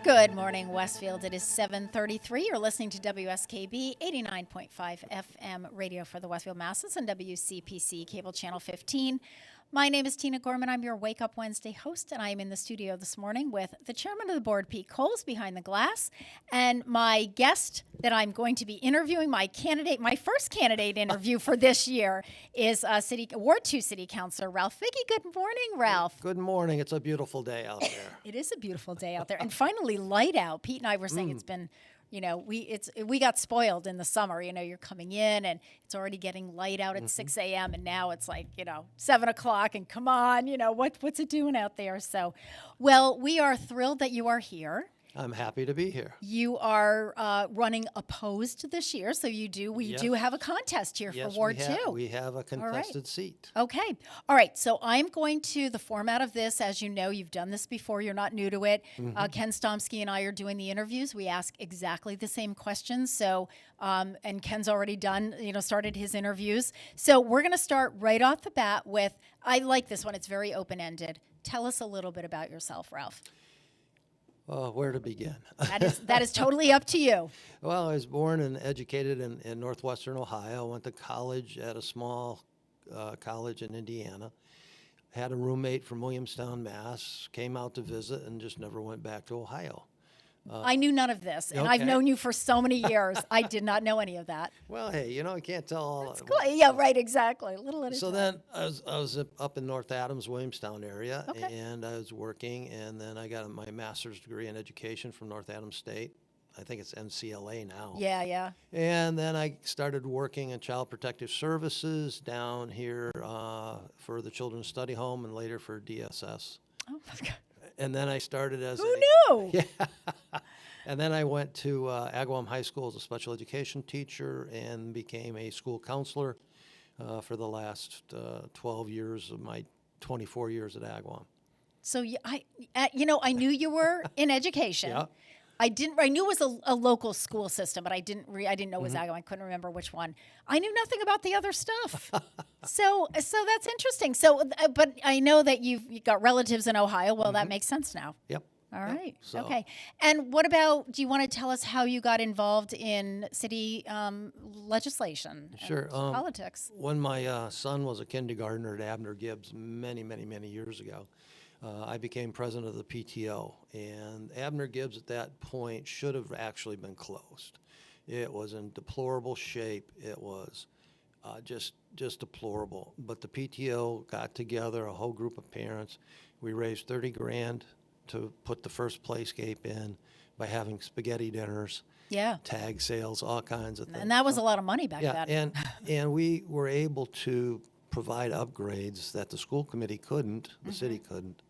Good morning, Westfield. It is 7:33. You're listening to WSKB 89.5 FM radio for the Westfield Masses and WCPC Cable Channel 15. My name is Tina Gorman. I'm your Wake Up Wednesday host, and I am in the studio this morning with the chairman of the board, Pete Coles, behind the glass, and my guest that I'm going to be interviewing, my first candidate interview for this year is Ward 2 City Councilor Ralph Figy. Good morning, Ralph. Good morning. It's a beautiful day out there. It is a beautiful day out there, and finally light out. Pete and I were saying it's been, we got spoiled in the summer. You're coming in and it's already getting light out at 6 a.m. and now it's like 7 o'clock and come on, what's it doing out there? So, well, we are thrilled that you are here. I'm happy to be here. You are running opposed this year, so we do have a contest here for Ward 2. We have a contested seat. Okay. All right. So I'm going to, the format of this, as you know, you've done this before, you're not new to it. Ken Stomsky and I are doing the interviews. We ask exactly the same questions. So, and Ken's already started his interviews. So we're going to start right off the bat with, I like this one. It's very open-ended. Tell us a little bit about yourself, Ralph. Where to begin? That is totally up to you. Well, I was born and educated in northwestern Ohio. Went to college at a small college in Indiana. Had a roommate from Williamstown, Mass. Came out to visit and just never went back to Ohio. I knew none of this, and okay. I've known you for so many years. I did not know any of that. Well, hey, I can't tell all. That's cool. Yeah, right, exactly. A little at a So time. then I was up in North Adams, Williamstown area, Okay. and I was working, and then I got my master's degree in education from North Adams State. I think it's MCLA now. Yeah. And then I started working in Child Protective Services down here for the Children's Study Home and later for DSS. Oh, my God. And then I started as Who knew? Yeah. And then I went to Agawam High School as a special education teacher and became a school counselor for the last 12 years of my 24 years at Agawam. So I knew you were in education. Yeah. I knew it was a local school system, but I didn't know it was Agawam. I couldn't remember which one. I knew nothing about the other stuff. So that's interesting. So, but I know that you've got relatives in Ohio. Well, that makes sense now. Yep. All right. So. Okay. And what about, do you want to tell us how you got involved in city legislation Sure. and politics? When my son was a kindergartner at Abner Gibbs many, many, many years ago, I became president of the PTO. And Abner Gibbs at that point should have actually been closed. It was in deplorable shape. It was just deplorable. But the PTO got together, a whole group of parents. We raised $30,000 to put the first playscape in by having spaghetti dinners, tag sales, all kinds of things. And that was a lot of money back then. And we were able to provide upgrades that the school committee couldn't, the city couldn't,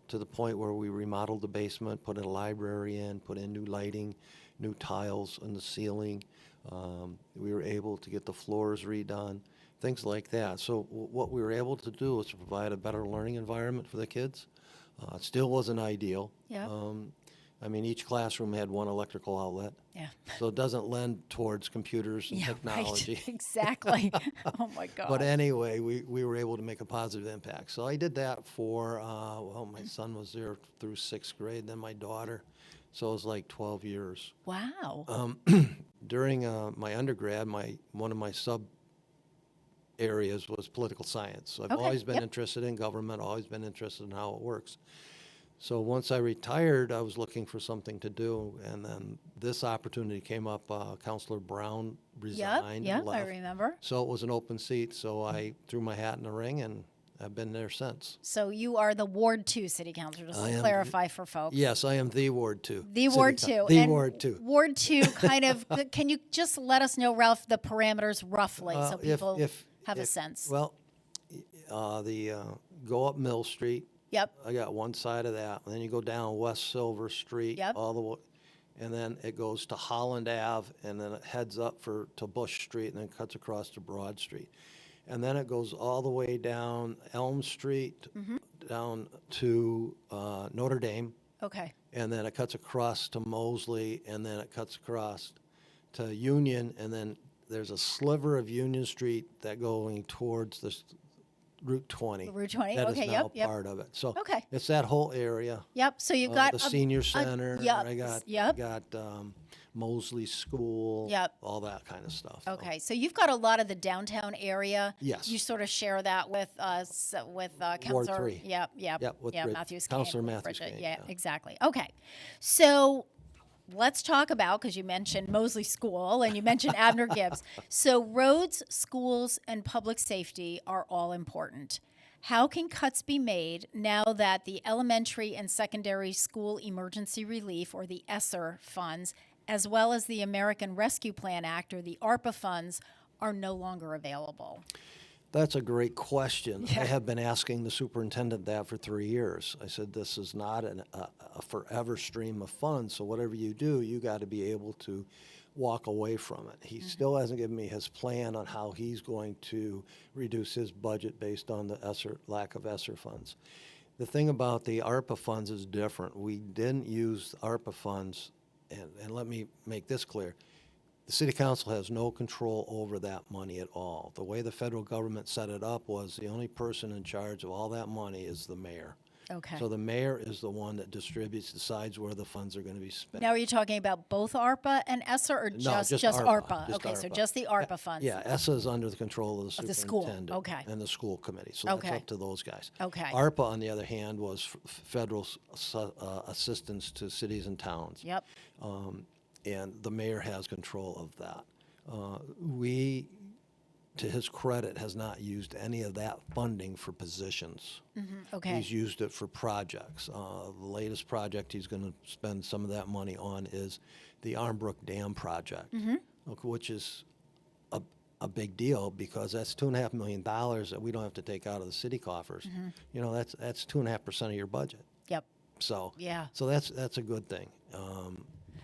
to the point where we remodeled the basement, put a library in, put in new lighting, new tiles in the ceiling. We were able to get the floors redone, things like that. So what we were able to do was to provide a better learning environment for the kids. It still wasn't ideal. Yeah. Each classroom had one electrical outlet. Yeah. So it doesn't lend towards computers and technology. Right. Exactly. Oh, my God. But anyway, we were able to make a positive impact. So I did that for, my son was there through 6th grade, then my daughter. So it was like 12 years. Wow. During my undergrad, one of my sub areas was political science. So I've always been interested in government, always been interested in how it works. So once I retired, I was looking for something to do, and then this opportunity came up. Councilor Brown resigned. Yep, left. I remember. So it was an open seat, so I threw my hat in the ring, and I've been there since. So you are the Ward 2 city councilor, just to clarify for folks. Yes, I am the Ward 2. The Ward 2. The Ward 2. Ward 2 kind of, can you just let us know, Ralph, the parameters roughly so people have a sense? Well, go up Mill Street. Yep. I got one side of that. And then you go down West Silver Street all the way, and then it goes to Holland Ave, and then it heads up to Bush Street, and then cuts across to Broad Street. And then it goes all the way down Elm Street, down to Notre Dame. Okay. And then it cuts across to Mosley, and then it cuts across to Union, and then there's a sliver of Union Street that going towards Route 20. Route 20, That okay, is now yep. part of it. So Okay. it's that whole area. Yep. So you've got The senior center. yep. I got Yep. Mosley School. Yep. All that kind of stuff. So, Okay, so you've got a lot of the downtown area. Yes. You sort of share that with Councilor. 3. Yep. Yep, with Matthews. Councilor Kane, Matthews Bridget. Kane, Yeah, yeah. exactly. Okay, so let's talk about, because you mentioned Mosley School and you mentioned Abner Gibbs. So roads, schools, and public safety are all important. How can cuts be made now that the Elementary and Secondary School Emergency Relief, or the ESSER funds, as well as the American Rescue Plan Act, or the ARPA funds, are no longer available? That's a great question. I have been asking the superintendent that for 3 years. I said, this is not a forever stream of funds, so whatever you do, you got to be able to walk away from it. He still hasn't given me his plan on how he's going to reduce his budget based on the lack of ESSER funds. The thing about the ARPA funds is different. We didn't use ARPA funds, and let me make this clear. The city council has no control over that money at all. The way the federal government set it up was the only person in charge of all that money is the mayor. Okay. So the mayor is the one that distributes, decides where the funds are going to be spent. Now, are you talking about both ARPA and ESSER, or just ARPA. ARPA? Just Okay, so ARPA. just the ARPA funds. Yeah, ESSA is under the control of the Of the school, superintendent okay. and the school committee, so that's Okay. up to those guys. Okay. ARPA, on the other hand, was federal assistance to cities and towns. Yep. And the mayor has control of that. We, to his credit, has not used any of that funding for positions. Okay. He's used it for projects. The latest project he's going to spend some of that money on is the Armbrook Dam project, which is a big deal because that's $2.5 million that we don't have to take out of the city coffers. You know, that's 2.5% of your budget. Yep. So Yeah. so that's a good thing. I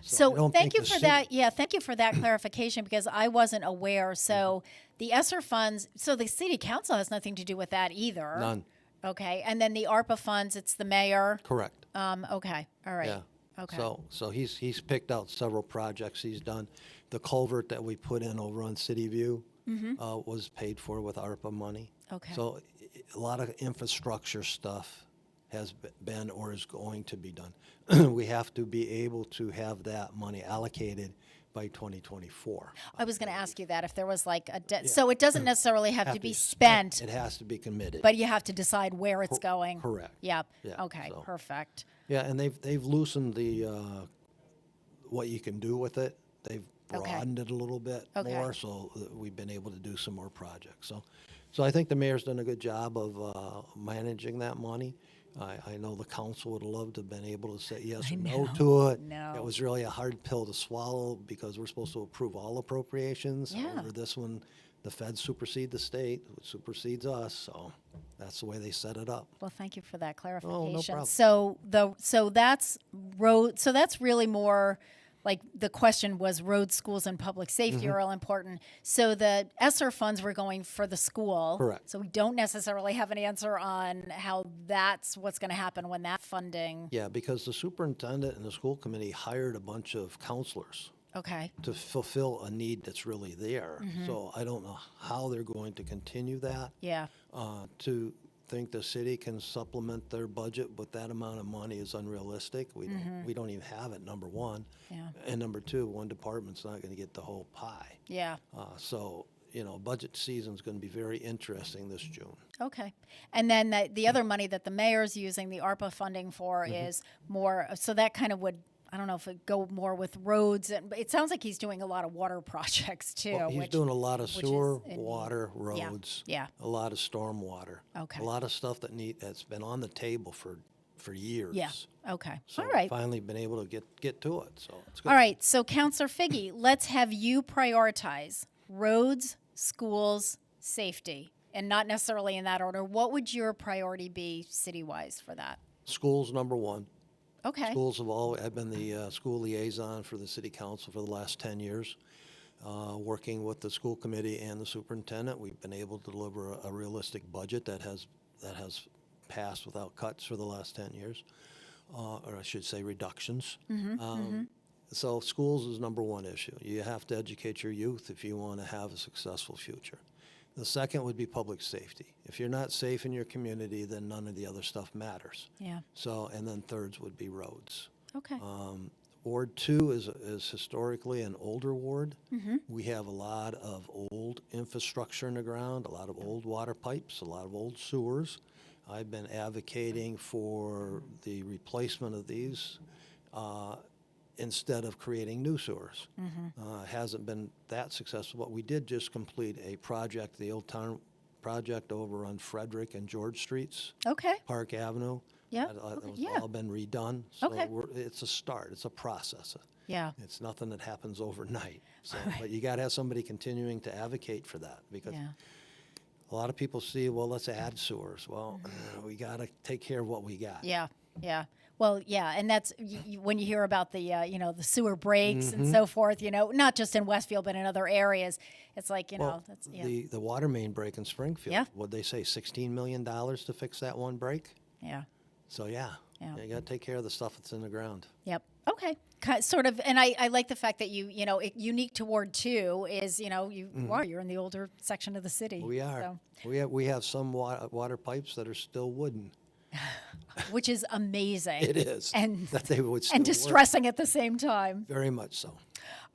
So don't thank think you the for city- that. Yeah, thank you for that clarification, because I wasn't aware. So the ESSER funds, so the city council has nothing to do with that either. None. Okay, and then the ARPA funds, it's the mayor. Correct. Okay, all right. Yeah. Okay. So he's picked out several projects he's done. The culvert that we put in over on City View was paid for with ARPA money. Okay. So a lot of infrastructure stuff has been or is going to be done. We have to be able to have that money allocated by 2024. I was going to ask you that if there was like a so it doesn't necessarily have to be spent. spent, It has to be committed. but you have to decide where it's going. correct. Yep. Yeah, Okay. so- Perfect. Yeah, and they've loosened the what you can do with it. They've Okay. broadened it a little bit Okay. more, so we've been able to do some more projects. So I think the mayor's done a good job of managing that money. I know the council would have loved to have been able to say yes or no to it. No. It was really a hard pill to swallow because we're supposed to approve all appropriations. Yeah. However, this one, the feds supersede the state, which supersedes us, so that's the way they set it up. Well, thank you for that clarification. problem. So that's road. So that's really more like the question was road, schools, and public safety Mm-hmm. are all important. So the ESSER funds were going for the school. Correct. So we don't necessarily have an answer on how that's what's going to happen when that funding. Yeah, because the superintendent and the school committee hired a bunch of counselors Okay. to fulfill a need that's really there. So I don't know how they're going to continue that. Yeah. To think the city can supplement their budget with that amount of money is unrealistic. We don't even have it, number one. Yeah. And number two, one department's not going to get the whole pie. Yeah. So, budget season's going to be very interesting this June. Okay. And then the other money that the mayor's using the ARPA funding for Mm-hmm. is more, so that kind of would, I don't know if it go more with roads. And it sounds like he's doing a lot of water projects too. Well, he's which- doing a lot of which is sewer, in- water, yeah, roads, yeah. a lot of storm water. Okay. A lot of stuff that's been on the table for years. Yeah. Okay. So All right. finally been able to get to it. So it's good. All right. So, Councillor Figy, let's have you prioritize roads, schools, safety, and not necessarily in that order. What would your priority be city-wise for that? Schools, number one. Okay. Schools I've been the school liaison for the city council for the last 10 years. Working with the school committee and the superintendent, we've been able to deliver a realistic budget that has passed without cuts for the last 10 years, or I should say reductions. So schools is number one issue. You have to educate your youth if you want to have a successful future. The second would be public safety. If you're not safe in your community, then none of the other stuff matters. Yeah. So, and then thirds would be roads. Okay. Ward 2 is historically an older ward. Mm-hmm. We have a lot of old infrastructure in the ground, a lot of old water pipes, a lot of old sewers. I've been advocating for the replacement of these instead of creating new sewers. Hasn't been that successful, but we did just complete a project, the Old Town project over on Frederick and George Streets, Okay. Park Avenue. Yeah. That Okay, was yeah. all been redone. So Okay. it's a start. It's a process. Yeah. It's nothing that happens overnight. So, but you got to have somebody continuing to advocate for that, because Yeah. a lot of people see, well, let's add sewers. Well, we got to take care of what we got. Yeah. Yeah. Well, yeah, and that's when you hear about the the sewer breaks and so forth. Not just in Westfield, but in other areas. It's like Well, that's the water main break in Springfield, Yeah. what'd they say, $16 million to fix that one break? yeah. So, yeah, Yeah. you got to take care of the stuff that's in the ground. Yep. Okay. Sort of, and I like the fact that unique to Ward 2 is you're in the older section of the city. We are. So, We have some water pipes that are still wooden. which is amazing. It is. And that they would still and work. distressing at the same time. Very much so.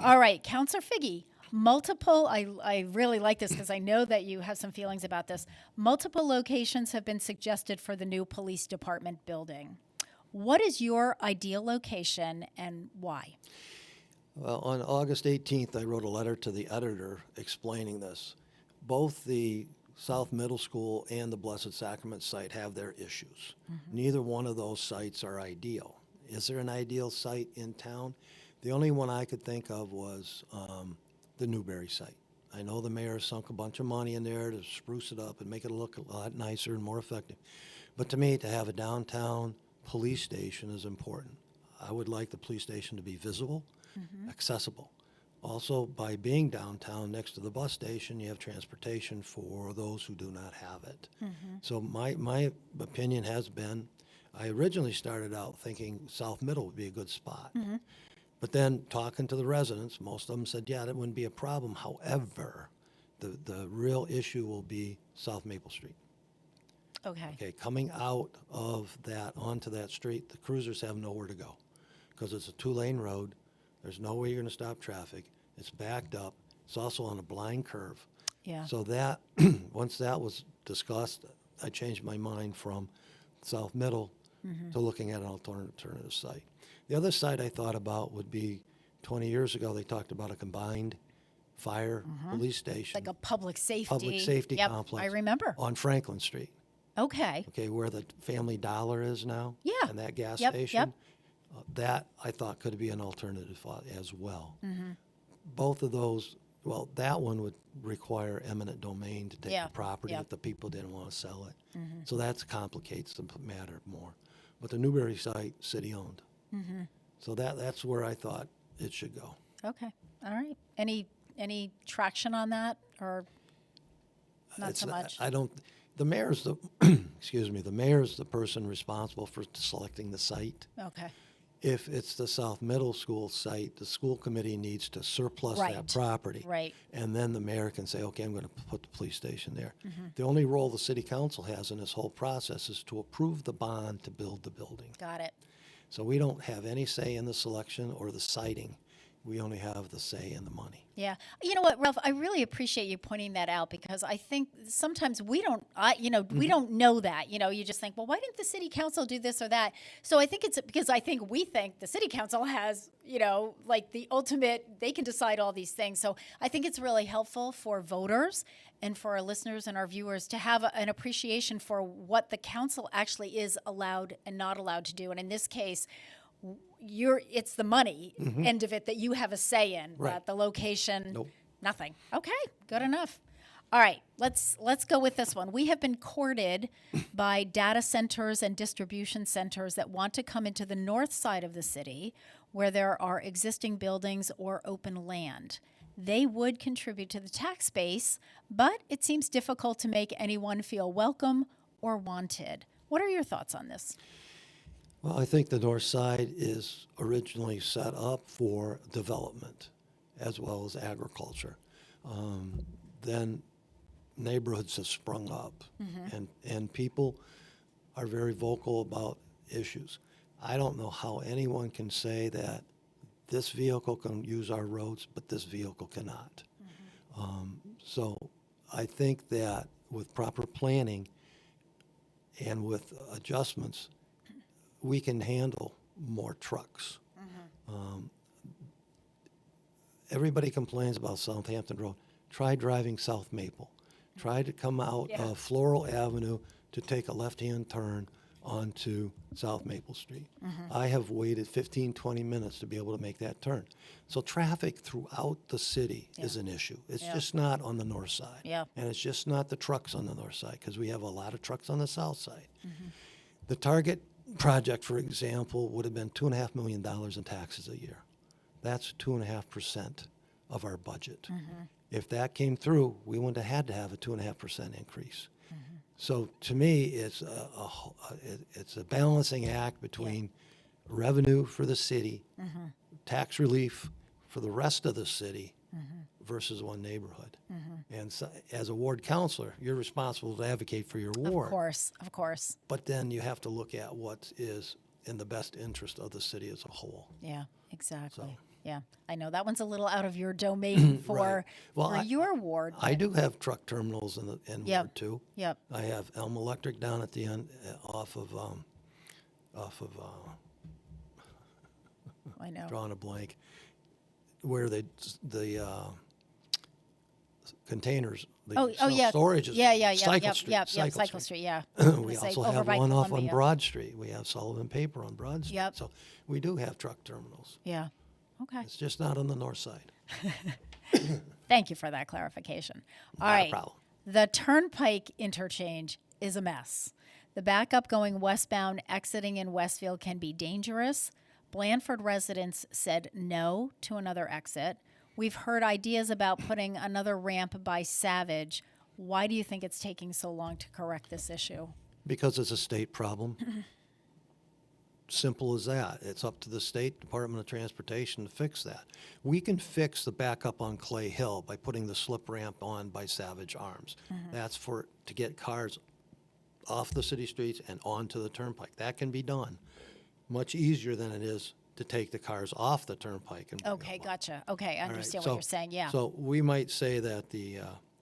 All right, Counselor Figy. Multiple, I really like this because I know that you have some feelings about this. Multiple locations have been suggested for the new police department building. What is your ideal location and why? Well, on August 18th, I wrote a letter to the editor explaining this. Both the South Middle School and the Blessed Sacrament site have their issues. Neither one of those sites are ideal. Is there an ideal site in town? The only one I could think of was the Newberry site. I know the mayor sunk a bunch of money in there to spruce it up and make it look a lot nicer and more effective. But to me, to have a downtown police station is important. I would like the police station to be visible, accessible. Also, by being downtown next to the bus station, you have transportation for those who do not have it. So my opinion has been, I originally started out thinking South Middle would be a good spot. But then talking to the residents, most of them said, yeah, that wouldn't be a problem. However, the real issue will be South Maple Street. Okay, coming out of that onto that street, the cruisers have nowhere to go because it's a two-lane road. There's no way you're going to stop traffic. It's backed up. It's also on a blind curve. Yeah. So that, once that was discussed, I changed my mind from South Middle to looking at an alternative site. The other site I thought about would be 20 years ago, they talked about a combined fire police station. Like a public safety. Yep, complex. I remember. On Franklin Street. Okay. Okay, where the Family Dollar is now. Yeah. And that gas Yep, station. yep. That I thought could be an alternative as well. Both of those, well, that one would require eminent domain to take Yeah, the property yeah. if the people didn't want to sell it. So that complicates the matter more. But the Newberry site, city-owned. So that's where I thought it should go. Okay. All right. Any traction on that or not so much? I don't. The mayor's the excuse me. The mayor's the person responsible for selecting the site. Okay. If it's the South Middle School site, the school committee needs to surplus Right. that property. Right. And then the mayor can say, okay, I'm going to put the police station there. The only role the city council has in this whole process is to approve the bond to build the building. Got it. So we don't have any say in the selection or the siting. We only have the say in the money. Yeah. You know what, Ralph, I really appreciate you pointing that out because I think sometimes we don't know that. You just think, well, why didn't the city council do this or that? So I think it's because I think we think the city council has, like the ultimate, they can decide all these things. So I think it's really helpful for voters and for our listeners and our viewers to have an appreciation for what the council actually is allowed and not allowed to do. And in this case, it's the money end of it that you have a say in, Right. but the location, Nope. nothing. Okay, good enough. All right, let's go with this one. We have been courted by data centers and distribution centers that want to come into the north side of the city where there are existing buildings or open land. They would contribute to the tax base, but it seems difficult to make anyone feel welcome or wanted. What are your thoughts on this? Well, I think the north side is originally set up for development as well as agriculture. Then neighborhoods have sprung up, and people are very vocal about issues. I don't know how anyone can say that this vehicle can use our roads, but this vehicle cannot. So I think that with proper planning and with adjustments, we can handle more trucks. Everybody complains about Southampton Road. Try driving South Maple. Try to come out of Floral Avenue to take a left-hand turn onto South Maple Street. I have waited 15, 20 minutes to be able to make that turn. So traffic throughout the city is an issue. It's just not on the north side. And it's just not the trucks on the north side, because we have a lot of trucks on the south side. The Target project, for example, would have been $2.5 million in taxes a year. That's 2.5% of our budget. If that came through, we wouldn't have had to have a 2.5% increase. So to me, it's a balancing act between revenue for the city, tax relief for the rest of the city, versus one neighborhood. And so, as a ward counselor, you're responsible to advocate for your ward. Of course. But then you have to look at what is in the best interest of the city as a whole. Yeah, exactly. So. Yeah, I know that one's a little out of your domain for, Well, your ward. I do have truck terminals in Ward 2. Yep. I have Elm Electric down at the end, off of I know. drawing a blank, where the containers, storage is Cycle Street. Cycle Street, yeah. We It's like also over have by one off on Columbia. Broad Street. We have Sullivan Paper on Broad Street. Yep. So we do have truck terminals. Yeah. Okay. It's just not on the north side. Thank you for that clarification. All Not a right. problem. The Turnpike interchange is a mess. The backup going westbound exiting in Westfield can be dangerous. Blandford residents said no to another exit. We've heard ideas about putting another ramp by Savage. Why do you think it's taking so long to correct this issue? Because it's a state problem. Simple as that. It's up to the State Department of Transportation to fix that. We can fix the backup on Clay Hill by putting the slip ramp on by Savage Arms. That's to get cars off the city streets and onto the turnpike. That can be done much easier than it is to take the cars off the turnpike. And bring Okay, them on. gotcha. Okay, I All right, understand what you're saying. Yeah. So we might say that the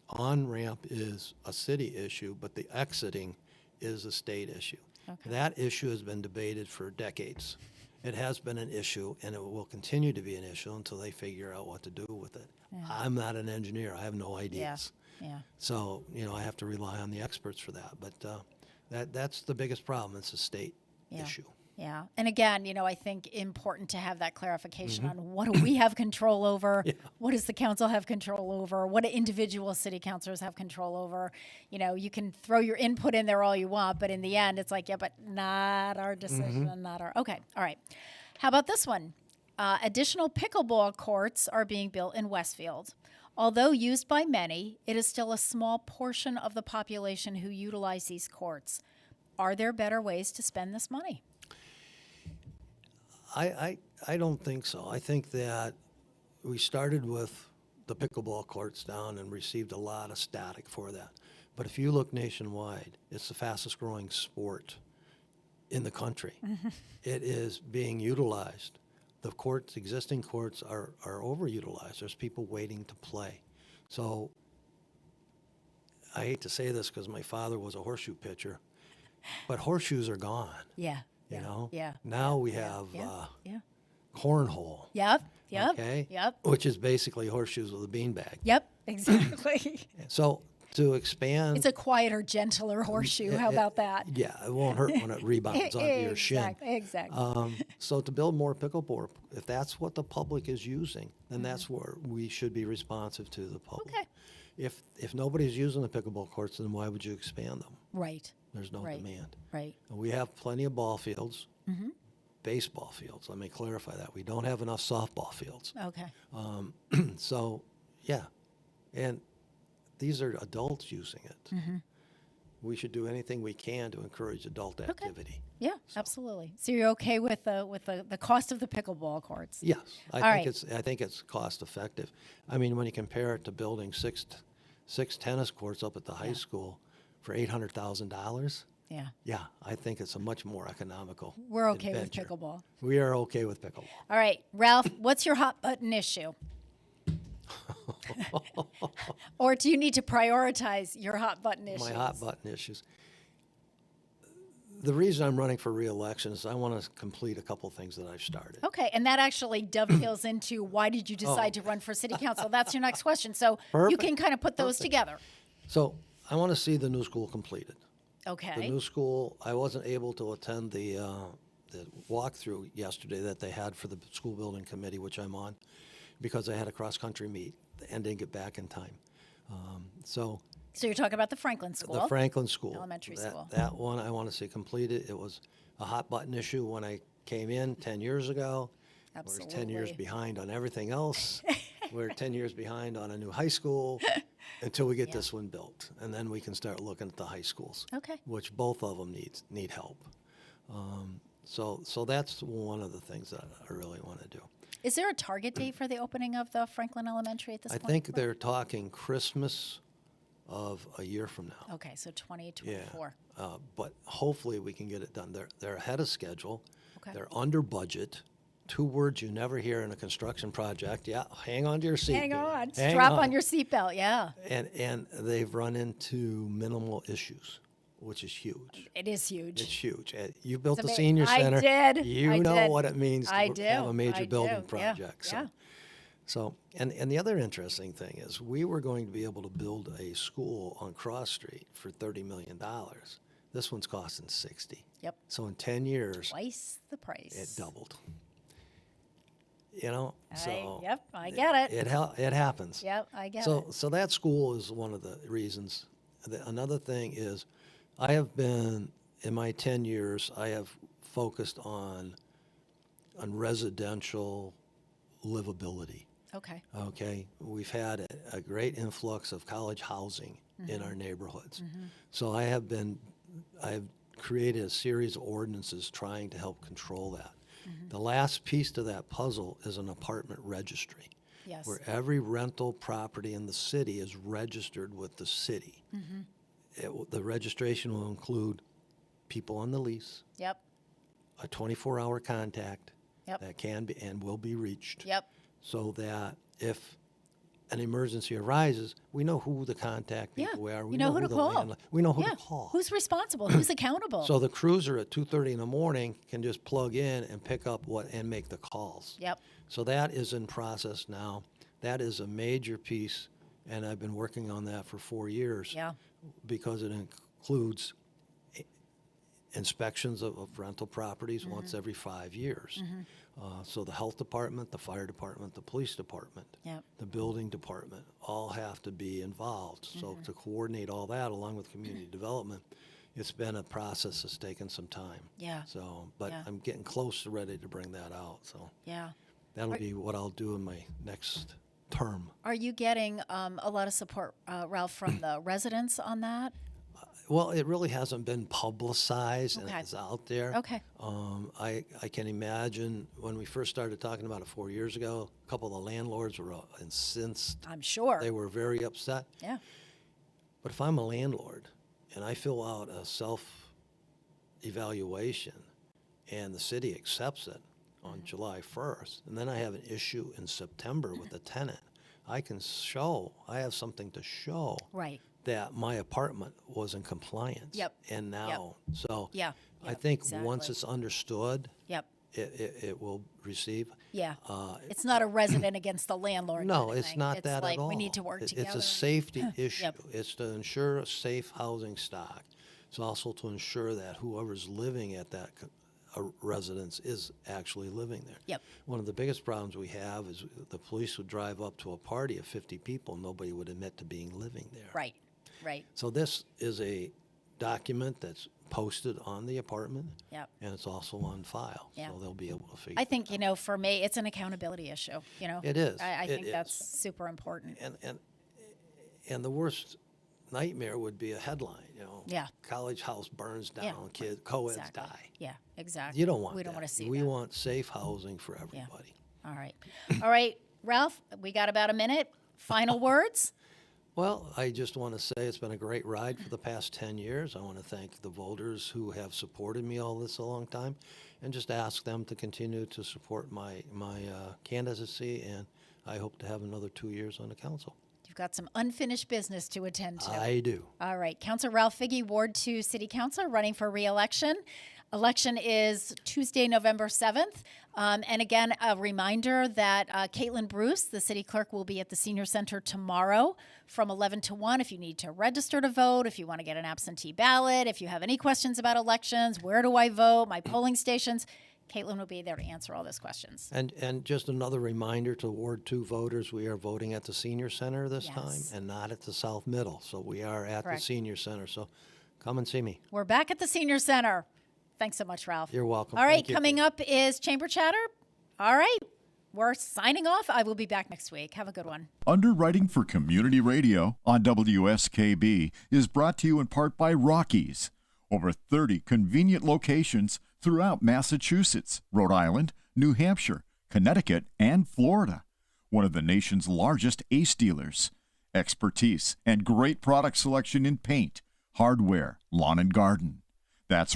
on-ramp is a city issue, but the exiting is a state issue. Okay. That issue has been debated for decades. It has been an issue, and it will continue to be an issue until they figure out what to do with it. I'm not an engineer. I have no ideas. Yeah. So, I have to rely on the experts for that. But that's the biggest problem. It's a state issue. Yeah. And again, I think important to have that clarification on what do we have control over? What does the council have control over? What do individual city councilors have control over? You can throw your input in there all you want, but in the end, it's like, but not our decision, not our. Okay. All right. How about this one? Additional pickleball courts are being built in Westfield. Although used by many, it is still a small portion of the population who utilize these courts. Are there better ways to spend this money? I don't think so. I think that we started with the pickleball courts down and received a lot of static for that. But if you look nationwide, it's the fastest growing sport in the country. It is being utilized. The existing courts are overutilized. There's people waiting to play. So I hate to say this because my father was a horseshoe pitcher, but horseshoes are gone. Yeah. Now we have cornhole. Yep. Okay. Yep. Which is basically horseshoes with a beanbag. Yep. Exactly. So to expand. It's a quieter, gentler horseshoe. How about that? Yeah, it won't hurt when it rebounds onto your shin. Exactly. So to build more pickleball, if that's what the public is using, then that's where we should be responsive to the public. Okay. If nobody's using the pickleball courts, then why would you expand them? Right. There's no demand. Right. And we have plenty of ball fields, baseball fields. Let me clarify that. We don't have enough softball fields. Okay. So, yeah. And these are adults using it. We should do anything we can to encourage adult activity. Yeah, absolutely. So you're okay with the cost of the pickleball courts? Yes, All I right. think it's cost effective. I mean, when you compare it to building 6 tennis courts up at the high school for $800,000. Yeah. Yeah, I think it's a much more economical We're okay adventure. with pickleball. We are okay with pickleball. All right, Ralph, what's your hot button issue? Or do you need to prioritize your hot button issues? My hot button issues. The reason I'm running for re-election is I want to complete a couple things that I've started. Okay, and that actually dovetails into why did you decide to run for city council? That's your next question. So you Perfect. can kind of put those together. So I want to see the new school completed. Okay. The new school, I wasn't able to attend the walkthrough yesterday that they had for the school building committee, which I'm on, because I had a cross-country meet and didn't get back in time. So you're talking about the Franklin School. the Franklin School. Elementary school. That one I want to see completed. It was a hot button issue when I came in 10 years ago. Absolutely. We're 10 years behind on everything else. We're 10 years behind on a new high school until we get this one built. And then we can start looking at the high schools, Okay. which both of them need help. So that's one of the things that I really want to do. Is there a target date for the opening of the Franklin Elementary at this I point? think they're talking Christmas of a year from now. Okay, so 2024. But hopefully we can get it done. They're ahead of schedule. Okay. They're under budget. 2 words you never hear in a construction project. Yeah, hang on to your seat. Hang on. Hang Strap on your seatbelt, yeah. And they've run into minimal issues, which is huge. It is huge. It's huge. You built the ama- senior I center. did. You I know did. what it means to I do. have a major I building do. Yeah. project. Yeah. So, and the other interesting thing is we were going to be able to build a school on Cross Street for $30 million. This one's costing 60. Yep. So in 10 years, Twice the price. it doubled. You know, Yep, I get it. It happens. Yep, I get So it. so that school is one of the reasons. Another thing is, I have been in my 10 years. I have focused on residential livability. Okay. Okay, we've had a great influx of college housing in our neighborhoods. So I've created a series of ordinances trying to help control that. The last piece to that puzzle is an apartment registry, Yes. where every rental property in the city is registered with the city. The registration will include people on the lease, Yep. a 24-hour contact Yep. that can be and will be reached, Yep. so that if an emergency arises, we know who the contact Yeah. people are. We You know who to the call. we know who Yeah. to call. Who's responsible? Who's accountable? So the cruiser at 2:30 in the morning can just plug in and pick up and make the calls. Yep. So that is in process now. That is a major piece, and I've been working on that for 4 years. Yeah. Because it includes inspections of rental properties once every 5 years. So the health department, the fire department, the police department, Yep. the building department all have to be involved. So to coordinate all that along with community development, it's been a process that's taken some time. Yeah. So, but Yeah. I'm getting close to ready to bring that out. So Yeah. that'll be what I'll do in my next term. Are you getting a lot of support, Ralph, from the residents on that? Well, it really hasn't been publicized and Okay. it's out there. Okay. I can imagine when we first started talking about it 4 years ago, a couple of the landlords were incensed. I'm sure. They were very upset. Yeah. But if I'm a landlord and I fill out a self-evaluation and the city accepts it on July 1st, and then I have an issue in September with a tenant, I have something to show Right. that my apartment was in compliance. Yep. And now, so Yeah. I Yep. think once Exactly. it's understood, Yep. it will receive. Yeah. It's not a resident against the landlord. No, kind of it's thing. not It's that like at all. We need to work together. It's a safety issue. Yep. It's to ensure a safe housing stock. It's also to ensure that whoever's living at that residence is actually living there. Yep. One of the biggest problems we have is the police would drive up to a party of 50 people, nobody would admit to being living there. Right. Right. So this is a document that's posted on the apartment, Yep. and it's also on file, Yeah. so they'll be able to figure. I think, for me, it's an accountability issue, It is. I It think is. that's super important. And the worst nightmare would be a headline, Yeah. college house burns down, Yeah. kids, co-eds Exactly. die. Yeah, exactly. You don't want We that. don't want to see We that. want safe housing for everybody. All right. All right, Ralph, we got about a minute. Final words? Well, I just want to say it's been a great ride for the past 10 years. I want to thank the voters who have supported me all this a long time, and just ask them to continue to support my candidacy, and I hope to have another 2 years on the council. You've got some unfinished business to attend to. I do. All right. Councilor Ralph Figy, Ward 2 City Councilor, running for re-election. Election is Tuesday, November 7th. And again, a reminder that Caitlin Bruce, the city clerk, will be at the Senior Center tomorrow from 11 to 1 if you need to register to vote, if you want to get an absentee ballot, if you have any questions about elections, where do I vote, my polling stations. Caitlin will be there to answer all those questions. And just another reminder to Ward 2 voters, we are voting at the Senior Center this Yes. time and not at the South Middle. So we are at Correct. the Senior Center. So come and see me. We're back at the Senior Center. Thanks so much, Ralph. You're welcome. All right, Thank you. coming up is Chamber Chatter. All right, we're signing off. I will be back next week. Have a good one. Underwriting for Community Radio on WSKB is brought to you in part by Rockies. Over 30 convenient locations throughout Massachusetts, Rhode Island, New Hampshire, Connecticut, and Florida. One of the nation's largest ACE dealers. Expertise and great product selection in paint, hardware, lawn and garden. That's